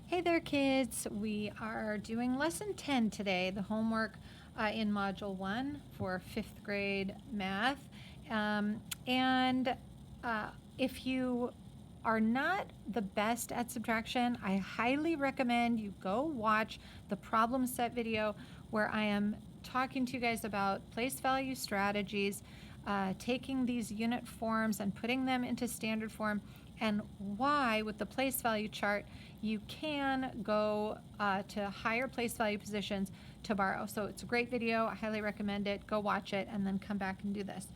Hey there, kids. We are doing lesson 10 today, the homework in Module 1 for 5th grade math. And if you are not the best at subtraction, I highly recommend you go watch the problem set video where I am talking to you guys about place value strategies, taking these unit forms and putting them into standard form, and why with the place value chart you can go to higher place value positions to borrow. So it's a great video. I highly recommend it. Go watch it and then come back and do this.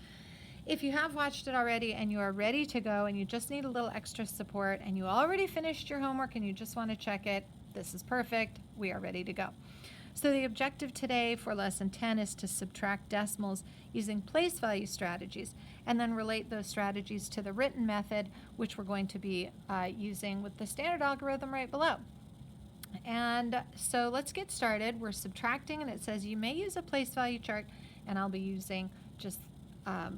If you have watched it already and you are ready to go and you just need a little extra support and you already finished your homework and you just want to check it, this is perfect. We are ready to go. So the objective today for lesson 10 is to subtract decimals using place value strategies and then relate those strategies to the written method, which we're going to be using with the standard algorithm right below. And so let's get started. We're subtracting, and it says you may use a place value chart, and I'll be using just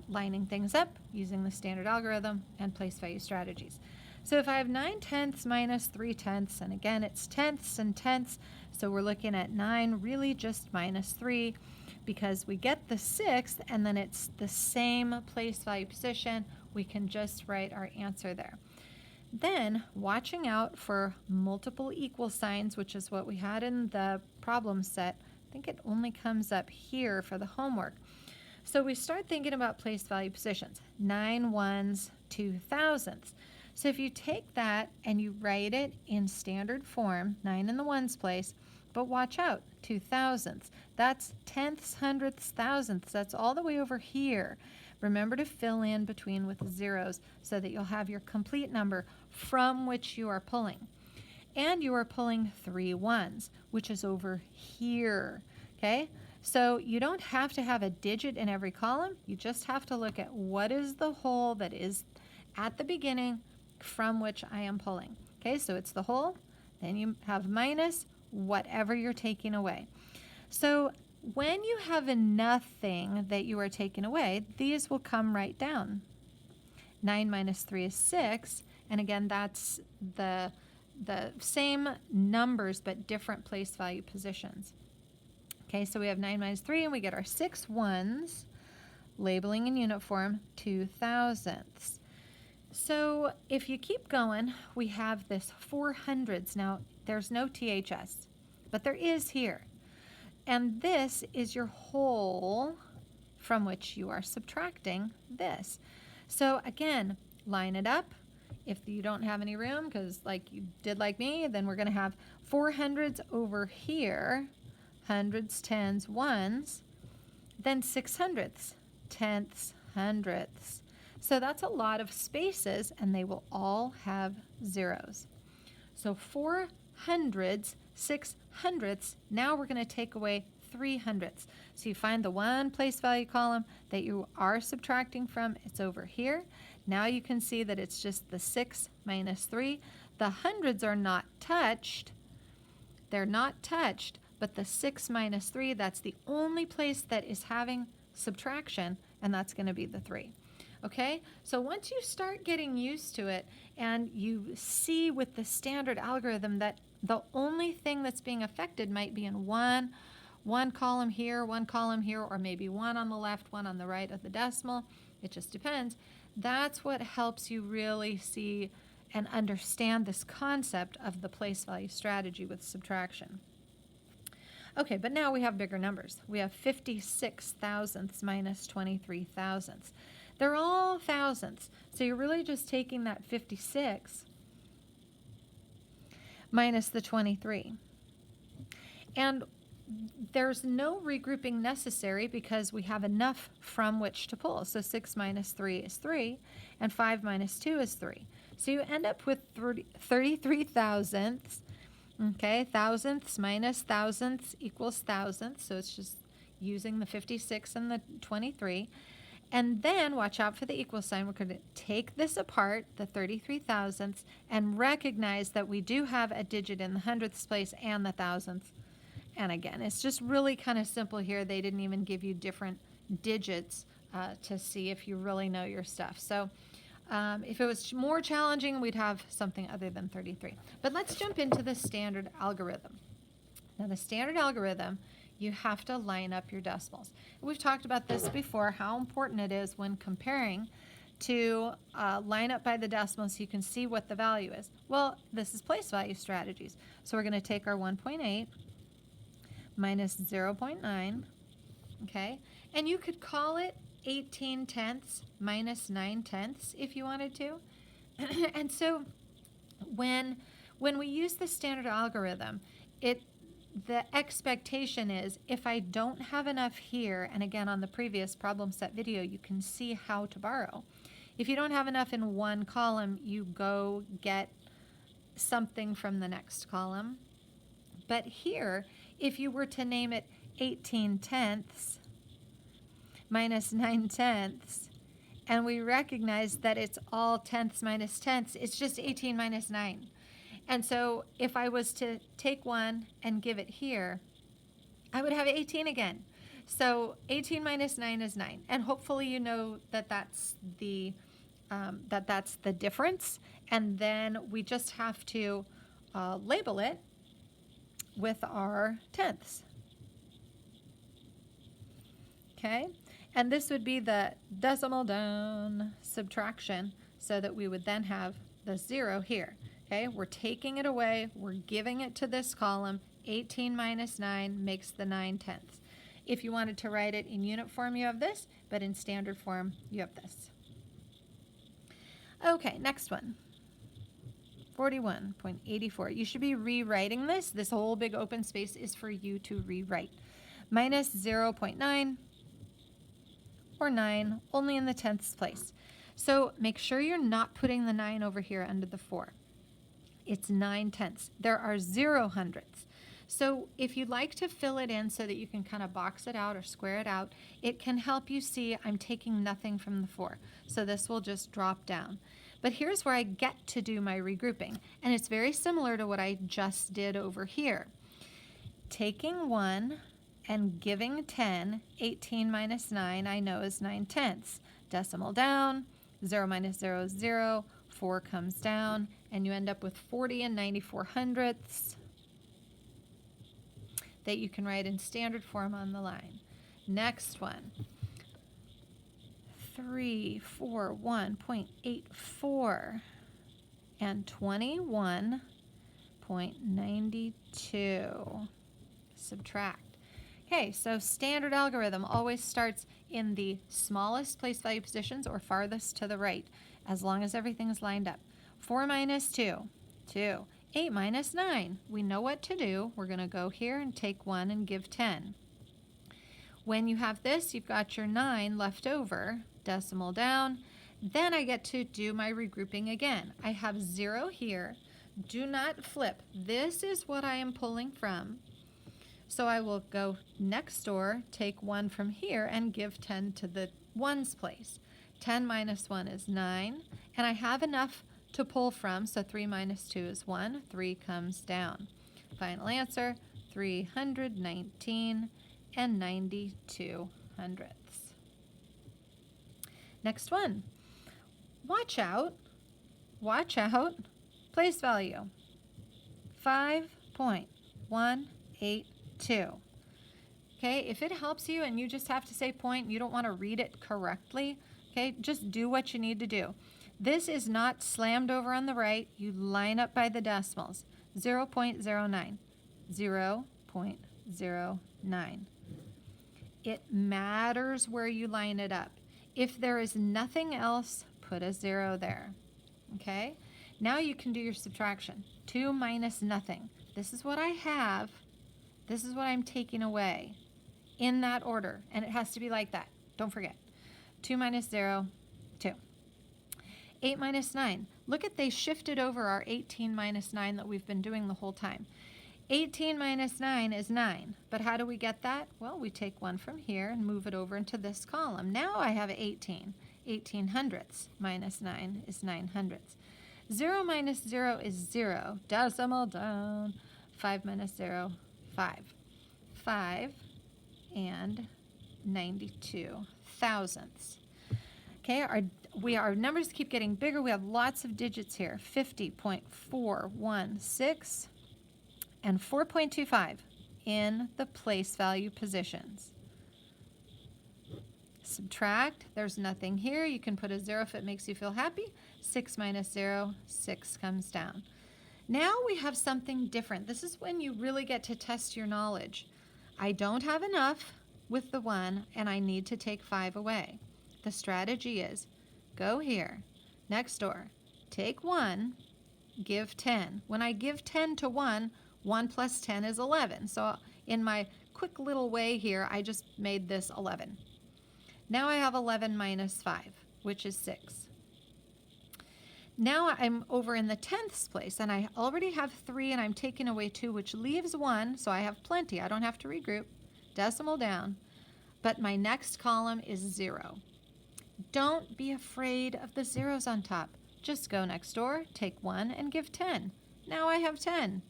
lining things up using the standard algorithm and place value strategies. So if I have 9/10 minus 3/10, and again it's tenths and tenths, so we're looking at 9 really just minus 3 because we get the sixth and then it's the same place value position. We can just write our answer there. Then watching out for multiple equal signs, which is what we had in the problem set. I think it only comes up here for the homework. So we start thinking about place value positions. 9 ones, 2 thousandths. So if you take that and you write it in standard form, 9 in the ones place, but watch out, 2 thousandths. That's tenths, hundredths, thousandths. That's all the way over here. Remember to fill in between with zeros so that you'll have your complete number from which you are pulling. And you are pulling 3 ones, which is over here, okay? So you don't have to have a digit in every column. You just have to look at what is the whole that is at the beginning from which I am pulling. Okay, so it's the whole, then you have minus whatever you're taking away. So when you have a nothing that you are taking away, these will come right down. 9 minus 3 is 6, and again, that's the same numbers but different place value positions. Okay, so we have 9 minus 3, and we get our 6 ones, labeling in unit form, 2 thousandths. So if you keep going, we have this 4 hundredths. Now, there's no THS, but there is here. And this is your whole from which you are subtracting this. So again, line it up. If you don't have any room, because like you did like me, then we're going to have 4 hundredths over here, hundreds, tens, ones, then 6 hundredths, tenths, hundredths. So that's a lot of spaces, and they will all have zeros. So 4 hundredths, 6 hundredths, now we're going to take away 3 hundredths. So you find the one place value column that you are subtracting from, it's over here. Now you can see that it's just the 6 minus 3. The hundreds are not touched. They're not touched, but the 6 minus 3, that's the only place that is having subtraction, and that's going to be the 3. Okay, so once you start getting used to it and you see with the standard algorithm that the only thing that's being affected might be in one column here, or maybe one on the left, one on the right of the decimal, it just depends. That's what helps you really see and understand this concept of the place value strategy with subtraction. Okay, but now we have bigger numbers. We have 56 thousandths minus 23 thousandths. They're all thousandths. So you're really just taking that 56 minus the 23. And there's no regrouping necessary because we have enough from which to pull. So 6 minus 3 is 3, and 5 minus 2 is 3. So you end up with 33 thousandths. Okay, thousandths minus thousandths equals thousandths. So it's just using the 56 and the 23. And then watch out for the equal sign. We're going to take this apart, the 33 thousandths, and recognize that we do have a digit in the hundredths place and the thousandths. And again, it's just really kind of simple here. They didn't even give you different digits to see if you really know your stuff. So If it was more challenging, we'd have something other than 33. But let's jump into the standard algorithm. Now, the standard algorithm, you have to line up your decimals. We've talked about this before, how important it is when comparing to line up by the decimals so you can see what the value is. Well, this is place value strategies. So we're going to take our 1.8 minus 0.9, okay? And you could call it 18 tenths minus 9 tenths if you wanted to. And so when we use the standard algorithm, the expectation is if I don't have enough here, and again on the previous problem set video you can see how to borrow. If you don't have enough in one column, you go get something from the next column. But here, if you were to name it 18 tenths minus 9 tenths, and we recognize that it's all tenths minus tenths, it's just 18 minus 9. And so if I was to take one and give it here, I would have 18 again. So 18 minus 9 is 9. And hopefully you know that that's the difference. And then we just have to label it with our tenths. Okay? And this would be the decimal down subtraction, so that we would then have the 0 here. Okay, we're taking it away, we're giving it to this column. 18 minus 9 makes the 9 tenths. If you wanted to write it in unit form, you have this, but in standard form, you have this. Okay, next one. 41.84. You should be rewriting this. This whole big open space is for you to rewrite. Minus 0.9 or 9, only in the tenths place. So make sure you're not putting the 9 over here under the 4. It's 9 tenths. There are 0 hundredths. So if you'd like to fill it in so that you can kind of box it out or square it out, it can help you see I'm taking nothing from the 4. So this will just drop down. But here's where I get to do my regrouping. And it's very similar to what I just did over here. Taking 1 and giving 10, 18 minus 9, I know is 9 tenths. Decimal down, 0 minus 0 is 0, 4 comes down, and you end up with 40 and 94 hundredths that you can write in standard form on the line. Next one, 341.84 and 21.92. Subtract. Okay, so standard algorithm always starts in the smallest place value positions or farthest to the right, as long as everything's lined up. 4 minus 2, 2. 8 minus 9, we know what to do. We're going to go here and take 1 and give 10. When you have this, you've got your 9 left over, decimal down. Then I get to do my regrouping again. I have 0 here. Do not flip. This is what I am pulling from. So I will go next door, take 1 from here, and give 10 to the 1's place. 10 minus 1 is 9, and I have enough to pull from, so 3 minus 2 is 1. 3 comes down. Final answer, 319 and 92 hundredths. Next one. Watch out, place value, 5.182. Okay, if it helps you and you just have to say point, you don't want to read it correctly, okay, just do what you need to do. This is not slammed over on the right. You line up by the decimals. 0.09, 0.09. It matters where you line it up. If there is nothing else, put a 0 there. Okay? Now you can do your subtraction. 2 minus nothing. This is what I have. This is what I'm taking away in that order. And it has to be like that. Don't forget. 2 minus 0, 2. 8 minus 9. Look at, they shifted over our 18 minus 9 that we've been doing the whole time. 18 minus 9 is 9. But how do we get that? Well, we take 1 from here and move it over into this column. Now I have 18. 18 hundredths minus 9 is 9 hundredths. 0 minus 0 is 0. Decimal down. 5 minus 0, 5. 5 and 92 thousandths. Okay, our numbers keep getting bigger. We have lots of digits here. 50.416 and 4.25 in the place value positions. Subtract. There's nothing here. You can put a 0 if it makes you feel happy. 6 minus 0, 6 comes down. Now we have something different. This is when you really get to test your knowledge. I don't have enough with the 1, and I need to take 5 away. The strategy is go here, next door, take 1, give 10. When I give 10 to 1, 1 plus 10 is 11. So in my quick little way here, I just made this 11. Now I have 11 minus 5, which is 6. Now I'm over in the tenths place, and I already have 3, and I'm taking away 2, which leaves 1, so I have plenty. I don't have to regroup. Decimal down. But my next column is 0. Don't be afraid of the zeros on top. Just go next door, take 1, and give 10. Now I have 10.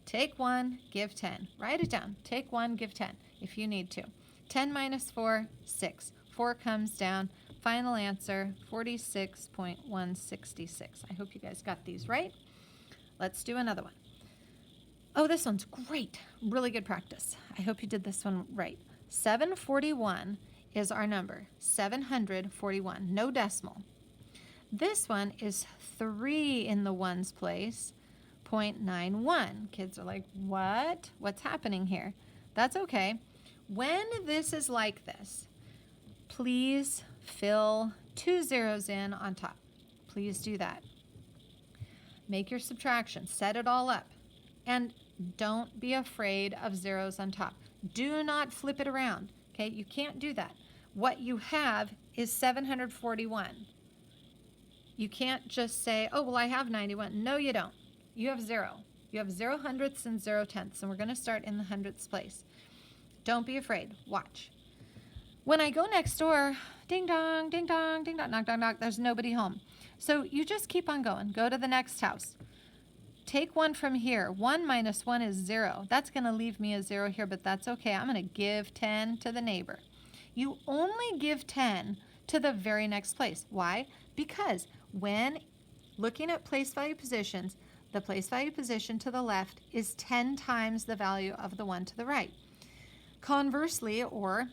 Take 1, give 10. Write it down. Take 1, give 10 if you need to. 10 minus 4, 6. 4 comes down. Final answer, 46.166. I hope you guys got these right. Let's do another one. Oh, this one's great. Really good practice. I hope you did this one right. 741 is our number. 741, no decimal. This one is 3 in the ones place, 0.91. Kids are like, what? What's happening here? That's okay. When this is like this, please fill 2 zeros in on top. Please do that. Make your subtraction. Set it all up. And don't be afraid of zeros on top. Do not flip it around. Okay? You can't do that. What you have is 741. You can't just say, oh, well, I have 91. No, you don't. You have 0. You have 0 hundredths and 0 tenths, and we're going to start in the hundredths place. Don't be afraid. Watch. When I go next door, ding dong, ding dong, ding dong, knock, knock, knock, there's nobody home. So you just keep on going. Go to the next house. Take 1 from here. 1 minus 1 is 0. That's going to leave me a 0 here, but that's okay. I'm going to give 10 to the neighbor. You only give 10 to the very next place. Why? Because when looking at place value positions, the place value position to the left is 10 times the value of the one to the right. Conversely, or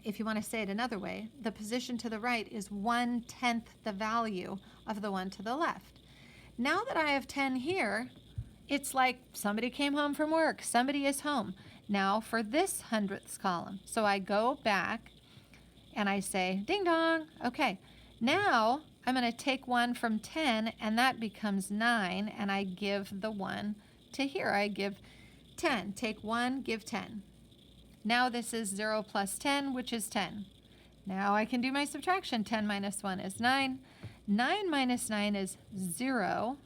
if you want to say it another way, the position to the right is 1/10 the value of the one to the left. Now that I have 10 here, it's like somebody came home from work. Somebody is home. Now for this hundredths column. So I go back and I say, ding dong. Okay, now I'm going to take 1 from 10, and that becomes 9, and I give the 1 to here. I give 10. Take 1, give 10. Now this is 0 plus 10, which is 10. Now I can do my subtraction. 10 minus 1 is 9. 9 minus 9 is 0.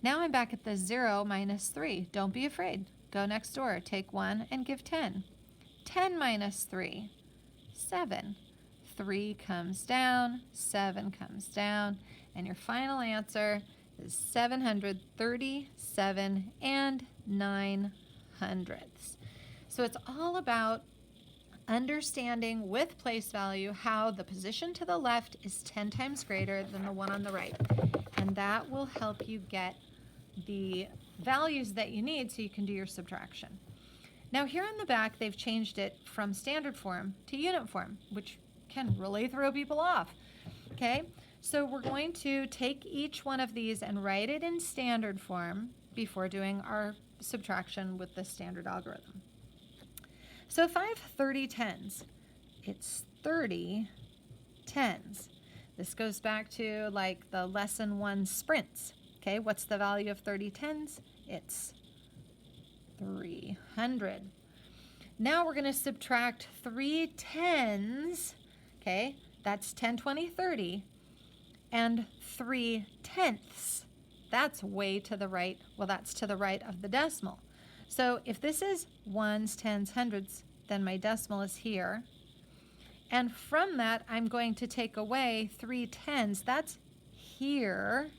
Now I'm back at the 0 minus 3. Don't be afraid. Go next door. Take 1 and give 10. 10 minus 3, 7. 3 comes down, 7 comes down, and your final answer is 737 and 9 hundredths. So it's all about understanding with place value how the position to the left is 10 times greater than the one on the right. And that will help you get the values that you need so you can do your subtraction. Now here on the back, they've changed it from standard form to unit form, which can really throw people off. Okay, so we're going to take each one of these and write it in standard form before doing our subtraction with the standard algorithm. So if I have 30 tens, it's 30 tens. This goes back to like the lesson 1 sprints. Okay, what's the value of 30 tens? It's 300. Now we're going to subtract 3 tens. Okay, that's 10, 20, 30. And 3 tenths. That's way to the right. Well, that's to the right of the decimal. So if this is ones, tens, hundreds, then my decimal is here. And from that, I'm going to take away 3 tens. That's here.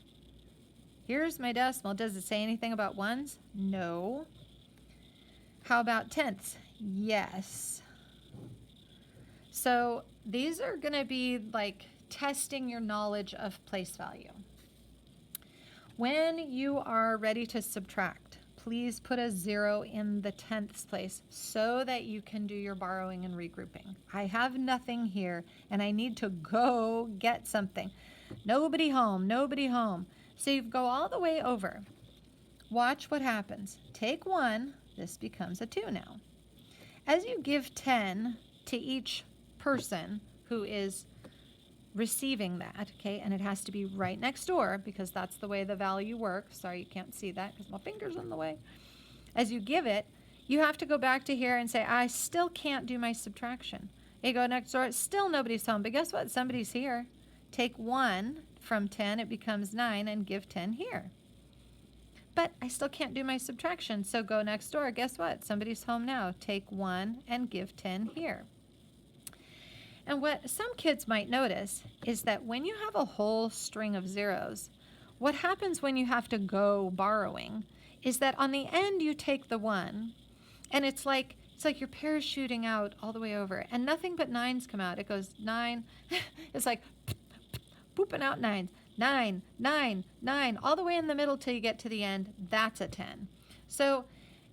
Here's my decimal. Does it say anything about ones? No. How about tenths? Yes. So these are going to be like testing your knowledge of place value. When you are ready to subtract, please put a 0 in the tenths place so that you can do your borrowing and regrouping. I have nothing here and I need to go get something. Nobody home, nobody home. So you go all the way over. Watch what happens. Take 1, this becomes a 2 now. As you give 10 to each person who is receiving that, okay, and it has to be right next door because that's the way the value works. Sorry, you can't see that because my finger's in the way. As you give it, you have to go back to here and say, I still can't do my subtraction. You go next door, still nobody's home, but guess what? Somebody's here. Take 1 from 10, it becomes 9, and give 10 here. But I still can't do my subtraction, so go next door. Guess what? Somebody's home now. Take 1 and give 10 here. And what some kids might notice is that when you have a whole string of zeros, what happens when you have to go borrowing is that on the end you take the 1, and it's like you're parachuting out all the way over, and nothing but 9s come out. It goes 9, it's like pooping out 9s. 9, 9, 9, all the way in the middle till you get to the end. That's a 10. So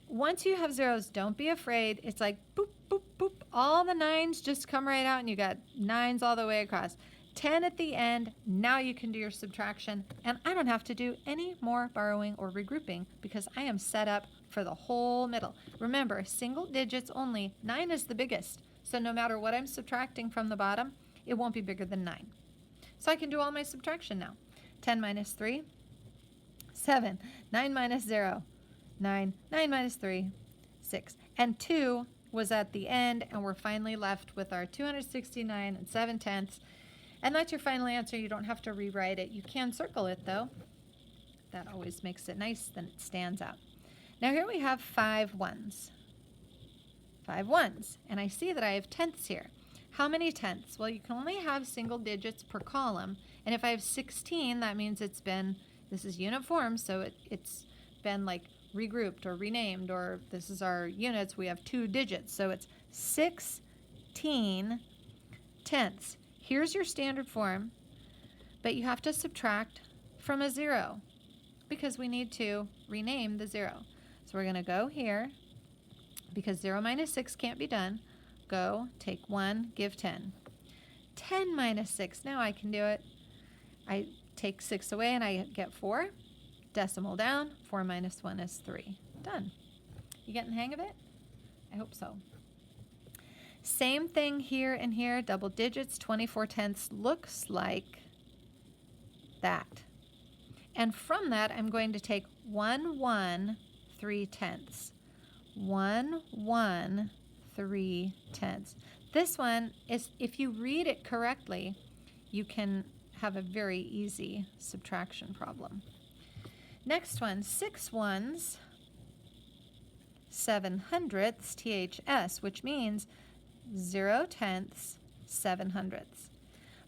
once you have zeros, don't be afraid. It's like boop, boop, boop. All the 9s just come right out and you got 9s all the way across. 10 at the end. Now you can do your subtraction. And I don't have to do any more borrowing or regrouping because I am set up for the whole middle. Remember, single digits only. 9 is the biggest. So no matter what I'm subtracting from the bottom, it won't be bigger than 9. So I can do all my subtraction now. 10 minus 3, 7. 9 minus 0, 9. 9 minus 3, 6. And 2 was at the end, and we're finally left with our 269 and 7/10. And that's your final answer. You don't have to rewrite it. You can circle it, though. That always makes it nice, then it stands out. Now here we have 5 1s. 5 1s. And I see that I have tenths here. How many tenths? Well, you can only have single digits per column. And if I have 16, that means it's been, this is unit form, so it's been like regrouped or renamed, or this is our units, we have 2 digits. So it's 16 tenths. Here's your standard form, but you have to subtract from a 0 because we need to rename the 0. So we're going to go here because 0 minus 6 can't be done. Go, take 1, give 10. 10 minus 6, now I can do it. I take 6 away and I get 4. Decimal down, 4 minus 1 is 3. Done. You getting the hang of it? I hope so. Same thing here and here, double digits, 24 tenths looks like that. And from that, I'm going to take 1, 1, 3 tenths. 1, 1, 3 tenths. This one is, if you read it correctly, you can have a very easy subtraction problem. Next one, 6 1s, 7 hundredths, THS, which means 0 tenths, 7 hundredths,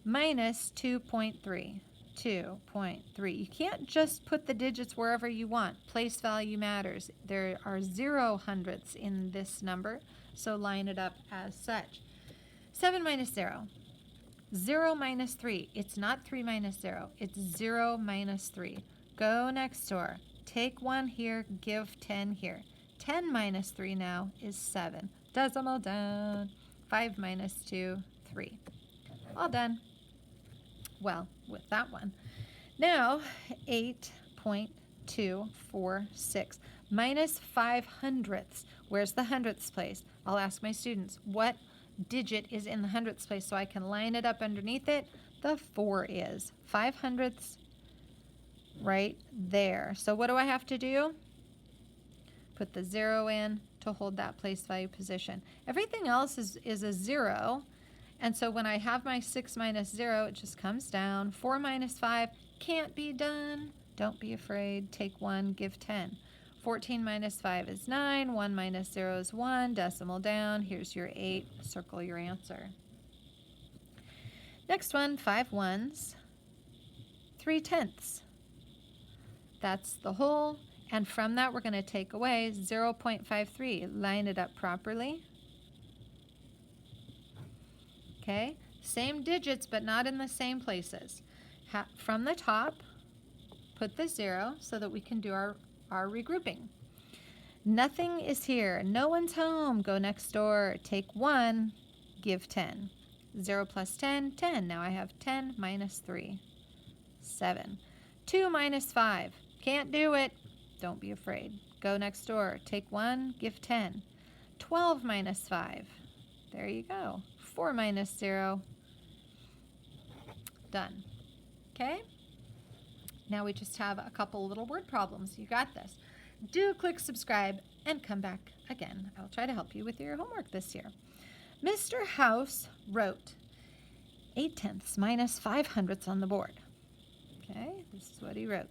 minus 2.3. 2.3. You can't just put the digits wherever you want. Place value matters. There are 0 hundredths in this number, so line it up as such. 7 minus 0. 0 minus 3. It's not 3 minus 0. It's 0 minus 3. Go next door. Take 1 here, give 10 here. 10 minus 3 now is 7. Decimal down. 5 minus 2, 3. All done. Well, with that one. Now, 8.246 minus 5 hundredths. Where's the hundredths place? I'll ask my students, what digit is in the hundredths place so I can line it up underneath it? The 4 is. 5 hundredths right there. So what do I have to do? Put the 0 in to hold that place value position. Everything else is a 0. And so when I have my 6 minus 0, it just comes down. 4 minus 5 can't be done. Don't be afraid. Take 1, give 10. 14 minus 5 is 9. 1 minus 0 is 1. Decimal down. Here's your 8. Circle your answer. Next one, 5 1s, 3 tenths. That's the whole. And from that, we're going to take away 0.53. Line it up properly. Okay, Same digits, but not in the same places. From the top, put the 0 so that we can do our regrouping. Nothing is here. No one's home. Go next door. Take 1. Give 10. 0 plus 10, 10. Now I have 10 minus 3, 7. 2 minus 5. Can't do it. Don't be afraid. Go next door. Take 1. Give 10. 12 minus 5. There you go. 4 minus 0. Done. Okay? Now we just have a couple little word problems. You got this. Do click subscribe and come back again. I'll try to help you with your homework this year. Mr. House wrote 8/10 minus 5/100 on the board. Okay, this is what he wrote.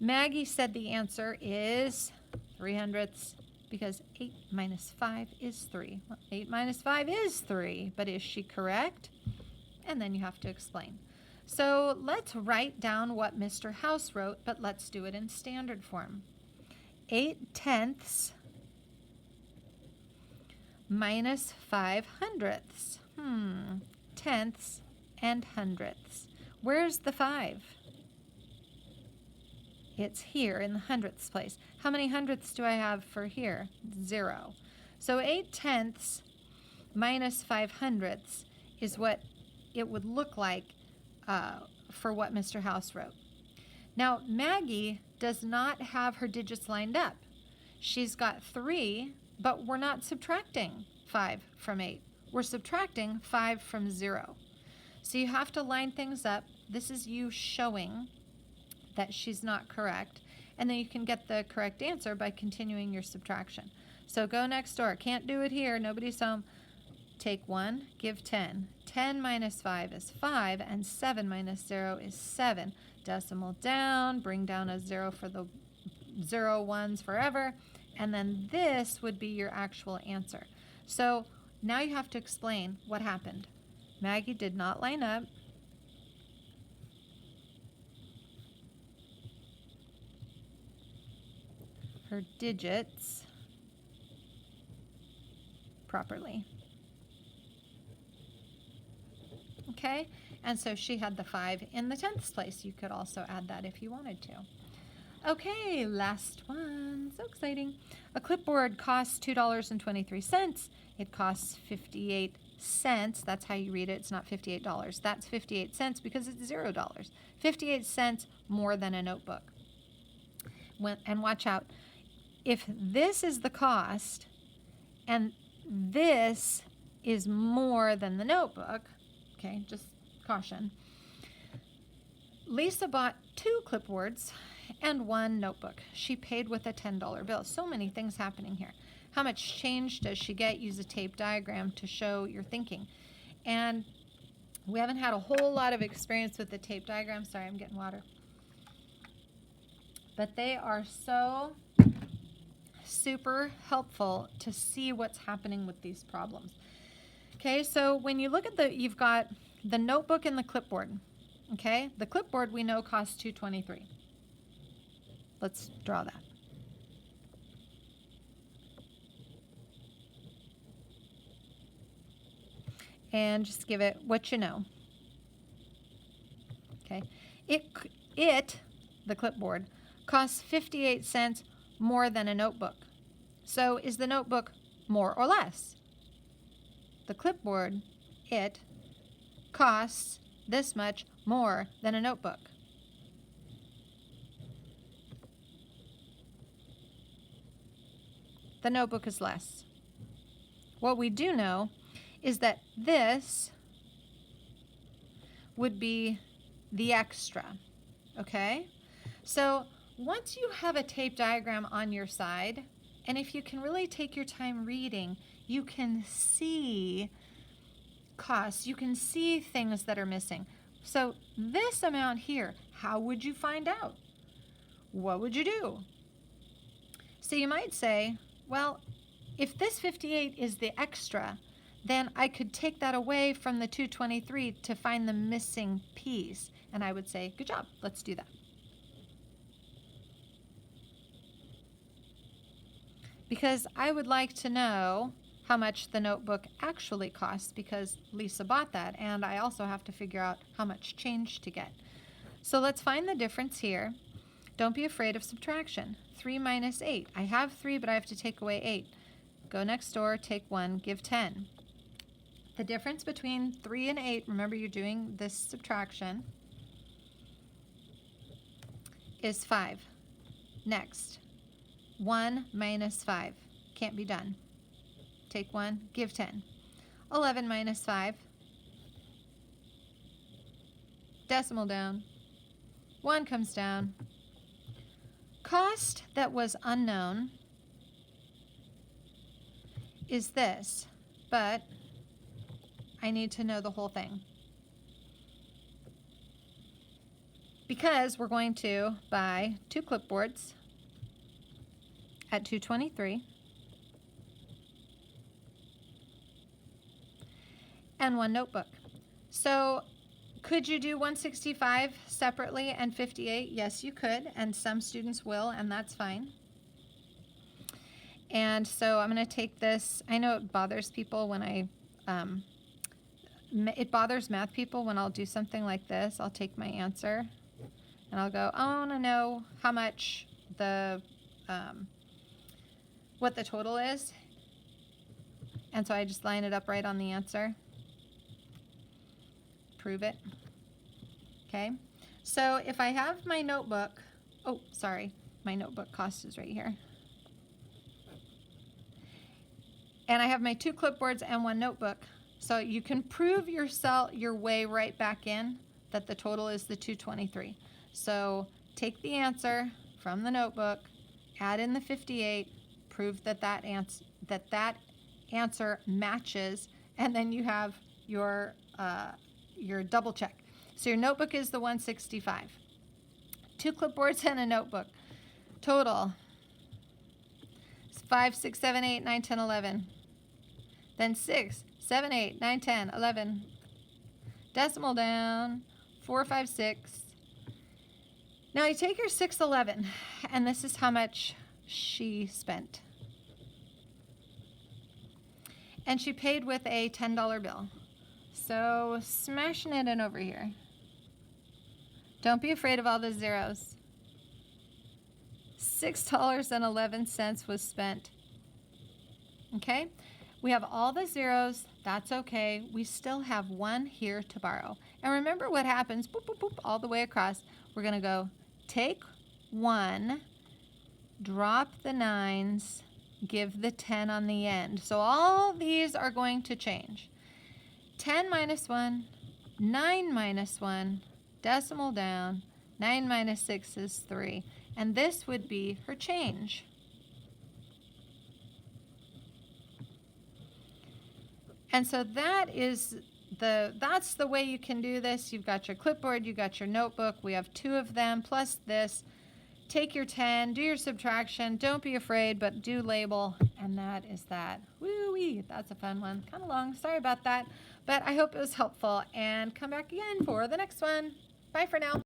Maggie said the answer is 3/100 because 8 minus 5 is 3. Well, 8 minus 5 is 3, but is she correct? And then you have to explain. So let's write down what Mr. House wrote, but let's do it in standard form. 8/10 minus 5/100. Tenths and hundredths. Where's the 5? It's here in the hundredths place. How many hundredths do I have for here? 0. So 8/10 minus 5/100 is what it would look like for what Mr. House wrote. Now, Maggie does not have her digits lined up. She's got 3, but we're not subtracting 5 from 8. We're subtracting 5 from 0. So you have to line things up. This is you showing that she's not correct. And then you can get the correct answer by continuing your subtraction. So go next door. Can't do it here. Nobody's home. Take 1, give 10. 10 minus 5 is 5, and 7 minus 0 is 7. Decimal down, bring down a 0 for the 0 ones forever, and then this would be your actual answer. So now you have to explain what happened. Maggie did not line up. Her digits properly. Okay, and so she had the 5 in the 10ths place. You could also add that if you wanted to. Okay, last one. So exciting. A clipboard costs $2.23. It costs 58 cents. That's how you read it. It's not $58. That's 58 cents because it's $0. 58 cents more than a notebook. And watch out. If this is the cost and this is more than the notebook, okay, just caution. Lisa bought 2 clipboards and 1 notebook. She paid with a $10 bill. So many things happening here. How much change does she get? Use a tape diagram to show your thinking. And we haven't had a whole lot of experience with the tape diagram. Sorry, I'm getting water. But they are so super helpful to see what's happening with these problems. Okay, so when you look at you've got the notebook and the clipboard. Okay, the clipboard we know costs $2.23. Let's draw that. And just give it what you know. Okay, the clipboard, costs 58 cents more than a notebook. So is the notebook more or less? The clipboard, it costs this much more than a notebook. The notebook is less. What we do know is that this would be the extra, okay? So once you have a tape diagram on your side, and if you can really take your time reading, you can see costs, you can see things that are missing. So this amount here, how would you find out? What would you do? So you might say, well, if this 58 is the extra, then I could take that away from the 223 to find the missing piece. And I would say, good job, let's do that. Because I would like to know how much the notebook actually costs because Lisa bought that, and I also have to figure out how much change to get. So let's find the difference here. Don't be afraid of subtraction. 3 minus 8. I have 3, but I have to take away 8. Go next door, take 1, give 10. The difference between 3 and 8, remember you're doing this subtraction, is 5. Next, 1 minus 5. Can't be done. Take 1, give 10. 11 minus 5. Decimal down. 1 comes down. Cost that was unknown is this, but I need to know the whole thing. Because we're going to buy 2 clipboards at $2.23 and 1 notebook. So could you do 165 separately and 58? Yes, you could, and some students will, and that's fine. And so I'm going to take this. I know it bothers people when it bothers math people when I'll do something like this. I'll take my answer and I'll go, I want to know how much what the total is. And so I just line it up right on the answer. Prove it. Okay. So if I have my notebook, oh, sorry, my notebook cost is right here. And I have my 2 clipboards and 1 notebook. So you can prove your way right back in that the total is the 223. So take the answer from the notebook, add in the 58, prove that that answer matches, and then you have your double check. So your notebook is the 165. 2 clipboards and a notebook. Total 5, 6, 7, 8, 9, 10, 11. Then 6, 7, 8, 9, 10, 11. Decimal down. 4, 5, 6. Now you take your 611, and this is how much she spent. And she paid with a $10 bill. So smashing it in over here. Don't be afraid of all the zeros. $6.11 was spent. Okay? We have all the zeros. That's okay. We still have 1 here to borrow. And remember what happens, boop, boop, boop, all the way across. We're going to go take 1, drop the 9s, give the 10 on the end. So all these are going to change. 10 minus 1, 9 minus 1, decimal down, 9 minus 6 is 3. And this would be her change. And so that's the way you can do this. You've got your clipboard, you've got your notebook. We have 2 of them plus this. Take your 10, do your subtraction. Don't be afraid, but do label. And that is that. Woo-wee, that's a fun one. Kind of long, sorry about that. But I hope it was helpful. And come back again for the next one. Bye for now.